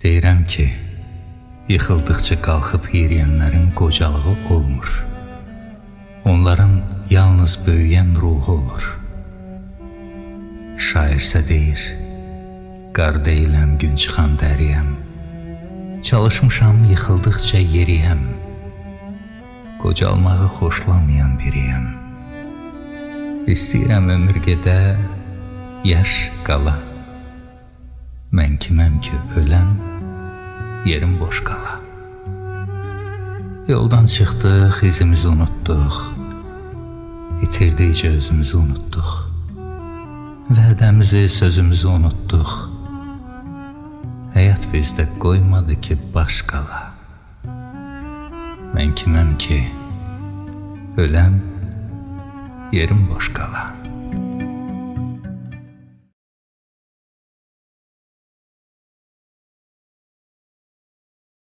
Deyirəm ki, yıxıldıqca qalxıb yeriyənlərin qocalığı olmur. Onların yalnız böyüyən ruhu olur. Şairsə deyir, qar deyiləm, gün çıxan dəriyəm. Çalışmışam, yıxıldıqca yeriyəm. Qocalmağı xoşlamayan biriyəm. İstəyirəm ömür gedə, yaş qala. Mən kiməm ki, öləm, yerim boş qala. Yoldan çıxdıq, izimizi unutduq. İtirdikcə özümüzü unutduq. Vədəmizi, sözümüzü unutduq. Həyat bizdə qoymadı ki, baş qala. Mən kiməm ki, öləm, yerim boş qala.